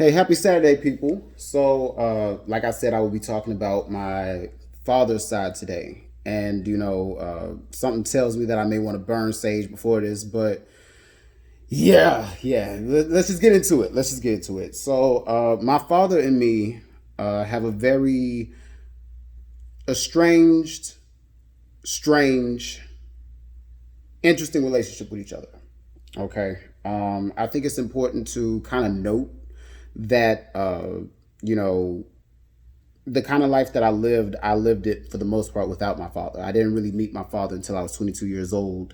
Hey, happy Saturday, people. Like I said, I will be talking about my father's side today. Something tells me that I may want to burn sage before this, but yeah. Let's just get into it. My father and me have a very estranged, strange, interesting relationship with each other. Okay. I think it's important to kind of note that you know the kind of life that I lived it for the most part without my father. I didn't really meet my father until I was 22 years old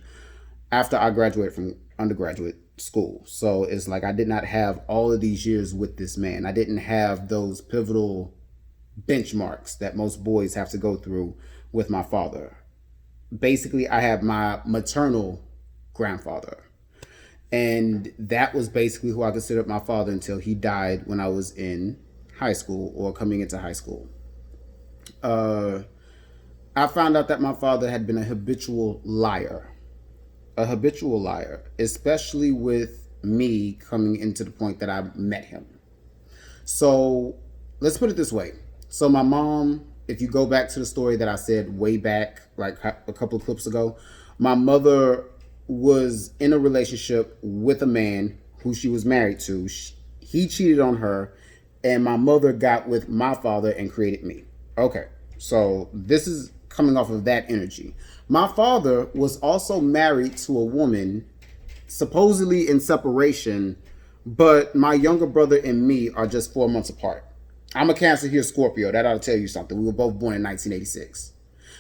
after I graduated from undergraduate school. So it's like I did not have all of these years with this man. I didn't have those pivotal benchmarks that most boys have to go through with my father. Basically, I have my maternal grandfather. And that was basically who I considered my father until he died when I was in high school or coming into high school. Uh, I found out that my father had been a habitual liar, especially with me coming into the point that I met him. So let's put it this way. So my mom, if you go back to the story that I said way back, like a couple of clips ago, my mother was in a relationship with a man who she was married to. He cheated on her, and my mother got with my father and created me. Okay, so this is coming off of that energy. My father was also married to a woman, supposedly in separation, but my younger brother and me are just 4 months apart. I'm a Cancer here, Scorpio. That ought to tell you something. We were both born in 1986.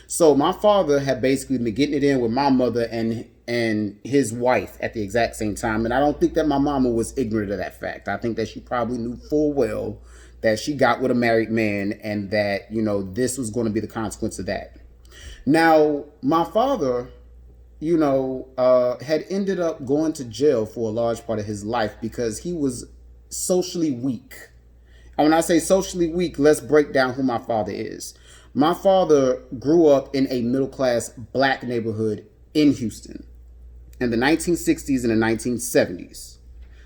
So my father had basically been getting it in with my mother and his wife at the exact same time. And I don't think that my mama was ignorant of that fact. I think that she probably knew full well that she got with a married man and that, this was going to be the consequence of that. Now, my father, had ended up going to jail for a large part of his life because he was socially weak. And when I say socially weak, let's break down who my father is. My father grew up in a middle class black neighborhood in Houston in the 1960s and the 1970s.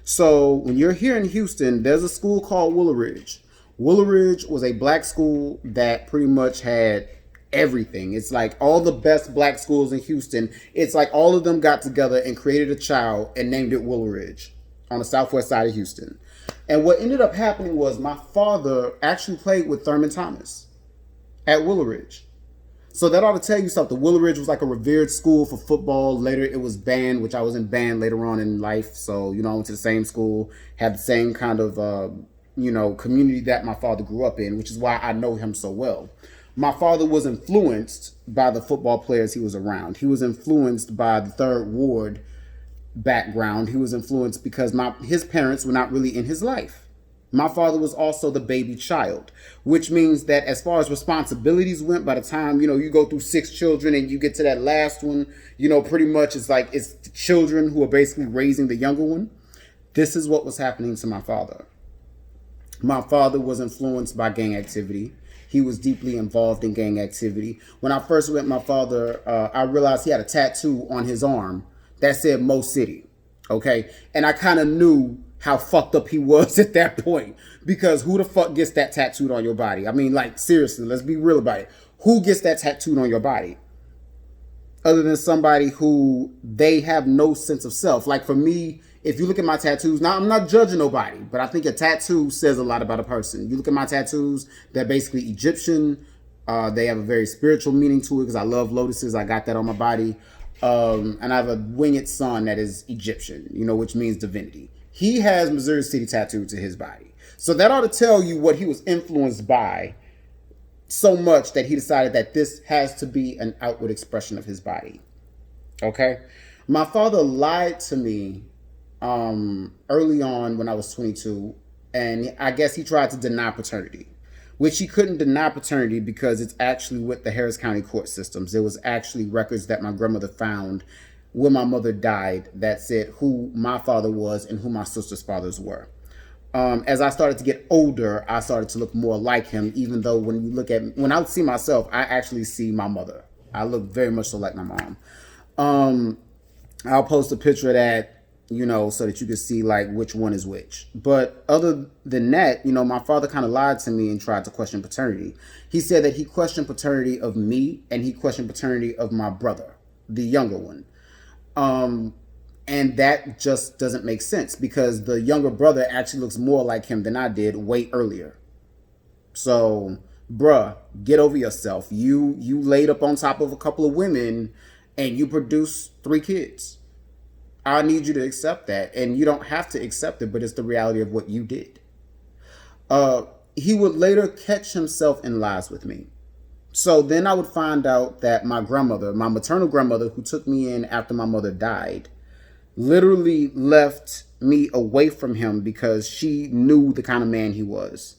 So when you're here in Houston, there's a school called Willow Ridge. Willow Ridge was a black school that pretty much had everything. It's like all the best black schools in Houston. It's like all of them got together and created a child and named it Willow Ridge on the southwest side of Houston. And what ended up happening was my father actually played with Thurman Thomas at Willow Ridge. So that ought to tell you something. Willow Ridge was like a revered school for football. Later it was band, which I was in band later on in life. So, I went to the same school, had the same kind of, community that my father grew up in, which is why I know him so well. My father was influenced by the football players he was around. He was influenced by the Third Ward background. He was influenced because his parents were not really in his life. My father was also the baby child, which means that as far as responsibilities went, by the time, you go through 6 children and you get to that last one, pretty much it's like it's the children who are basically raising the younger one. This is what was happening to my father. My father was influenced by gang activity. He was deeply involved in gang activity. When I first met my father, I realized he had a tattoo on his arm that said Mo City. Okay. And I kind of knew how fucked up he was at that point, because who the fuck gets that tattooed on your body? I mean, like, seriously, let's be real about it. Who gets that tattooed on your body? Other than somebody who they have no sense of self. Like for me, if you look at my tattoos, now I'm not judging nobody, but I think a tattoo says a lot about a person. You look at my tattoos, they're basically Egyptian. They have a very spiritual meaning to it because I love lotuses. I got that on my body. And I have a winged son that is Egyptian, which means divinity. He has Missouri City tattooed to his body. So that ought to tell you what he was influenced by so much that he decided that this has to be an outward expression of his body. Okay? My father lied to me early on when I was 22, and I guess he tried to deny paternity, which he couldn't deny paternity because it's actually with the Harris County court systems. There was actually records that my grandmother found when my mother died that said who my father was and who my sister's fathers were. As I started to get older, I started to look more like him, even though when I see myself, I actually see my mother. I look very much so like my mom. I'll post a picture of that so that you could see like which one is which. But other than that, my father kind of lied to me and tried to question paternity. He said that he questioned paternity of me and he questioned paternity of my brother, the younger one. And that just doesn't make sense because the younger brother actually looks more like him than I did way earlier. So, bruh, get over yourself. You laid up on top of a couple of women and you produced 3 kids. I need you to accept that. And you don't have to accept it, but it's the reality of what you did. He would later catch himself in lies with me. So then I would find out that my grandmother, my maternal grandmother, who took me in after my mother died, literally left me away from him because she knew the kind of man he was.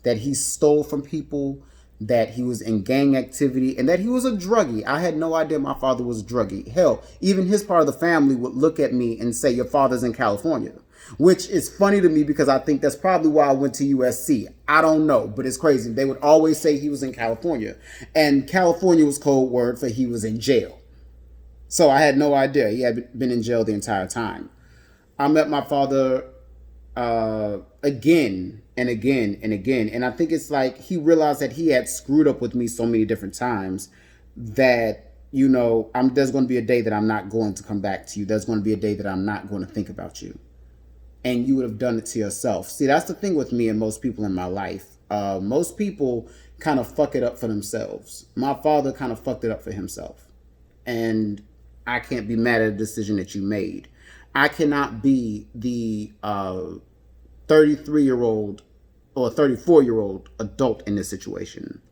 That he stole from people, that he was in gang activity, and that he was a druggie. I had no idea my father was a druggie. Hell, even his part of the family would look at me and say, your father's in California. Which is funny to me because I think that's probably why I went to USC. I don't know, but it's crazy. They would always say he was in California. And California was code word for he was in jail. So I had no idea. He had been in jail the entire time. I met my father again and again and again. And I think it's like he realized that he had screwed up with me so many different times that, there's going to be a day that I'm not going to come back to you. There's going to be a day that I'm not going to think about you. And you would have done it to yourself. See, that's the thing with me and most people in my life. Most people kind of fuck it up for themselves. My father kind of fucked it up for himself. And I can't be mad at a decision that you made. I cannot be the 33-year-old or 34-year-old adult in this situation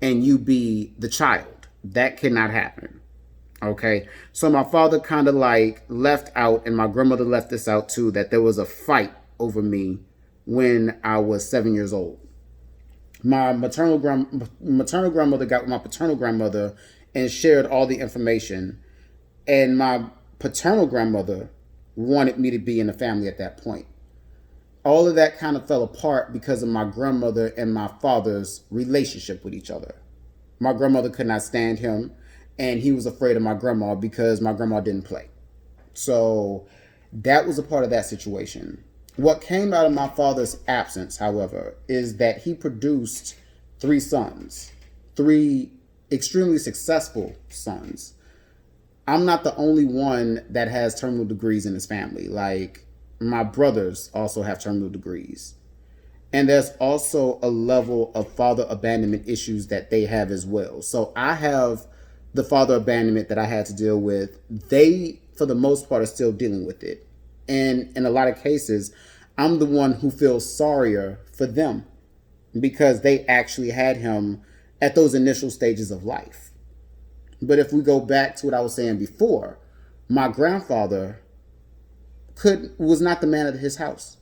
and you be the child. That cannot happen. Okay, so my father kind of like left out, and my grandmother left this out too, that there was a fight over me when I was 7 years old. My maternal grandmother got with my paternal grandmother and shared all the information. And my paternal grandmother wanted me to be in the family at that point. All of that kind of fell apart because of my grandmother and my father's relationship with each other. My grandmother could not stand him, and he was afraid of my grandma because my grandma didn't play. So that was a part of that situation. What came out of my father's absence, however, is that he produced 3 sons, 3 extremely successful sons. I'm not the only one that has terminal degrees in his family. Like, my brothers also have terminal degrees. And there's also a level of father abandonment issues that they have as well. So I have the father abandonment that I had to deal with. They, for the most part, are still dealing with it. And in a lot of cases, I'm the one who feels sorrier for them because they actually had him at those initial stages of life. But if we go back to what I was saying before, my grandfather was not the man of his house.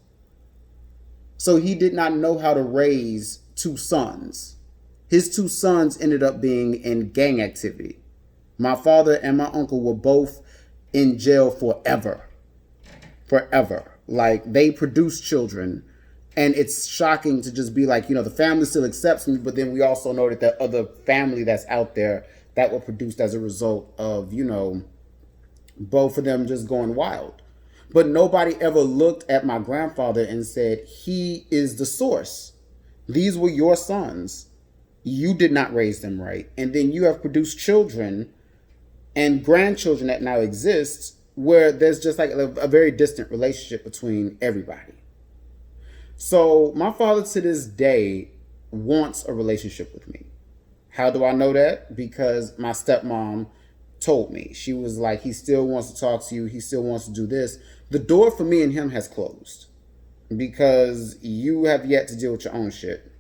So he did not know how to raise 2 sons. His 2 sons ended up being in gang activity. My father and my uncle were both in jail forever. Forever. Like, they produced children. And it's shocking to just be like, the family still accepts me, but then we also know that the other family that's out there that were produced as a result of, both of them just going wild. But nobody ever looked at my grandfather and said, he is the source. These were your sons. You did not raise them right. And then you have produced children and grandchildren that now exist where there's just like a very distant relationship between everybody. So my father to this day wants a relationship with me. How do I know that? Because my stepmom told me. She was like, he still wants to talk to you. He still wants to do this. The door for me and him has closed because you have yet to deal with your own shit.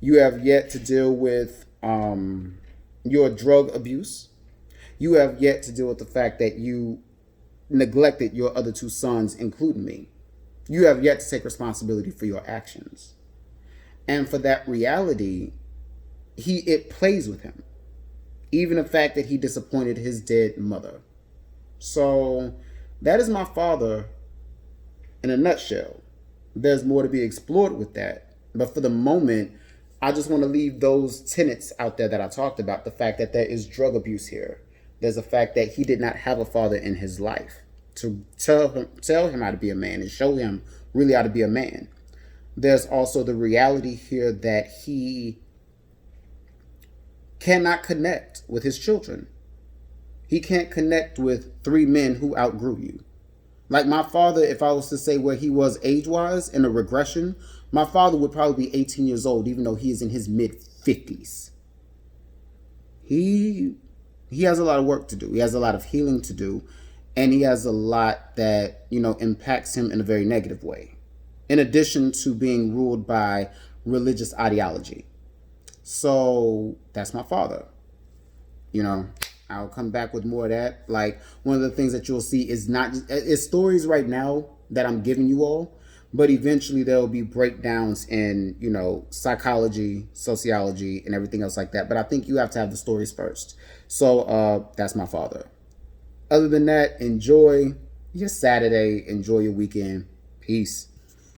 You have yet to deal with your drug abuse. You have yet to deal with the fact that you neglected your other 2 sons, including me. You have yet to take responsibility for your actions. And for that reality, it plays with him. Even the fact that he disappointed his dead mother. So that is my father in a nutshell. There's more to be explored with that. But for the moment, I just want to leave those tenets out there that I talked about. The fact that there is drug abuse here. There's the fact that he did not have a father in his life. to tell him how to be a man and show him really how to be a man. There's also the reality here that he cannot connect with his children. He can't connect with three men who outgrew you. Like my father, if I was to say where he was age-wise in a regression, my father would probably be 18 years old, even though he is in his mid-50s. He has a lot of work to do. He has a lot of healing to do. And he has a lot that, impacts him in a very negative way. In addition to being ruled by religious ideology. So that's my father. I'll come back with more of that. Like, one of the things that you'll see is it's stories right now that I'm giving you all, but eventually there'll be breakdowns in, psychology, sociology, and everything else like that. But I think you have to have the stories first. So that's my father. Other than that, enjoy your Saturday, enjoy your weekend. Peace.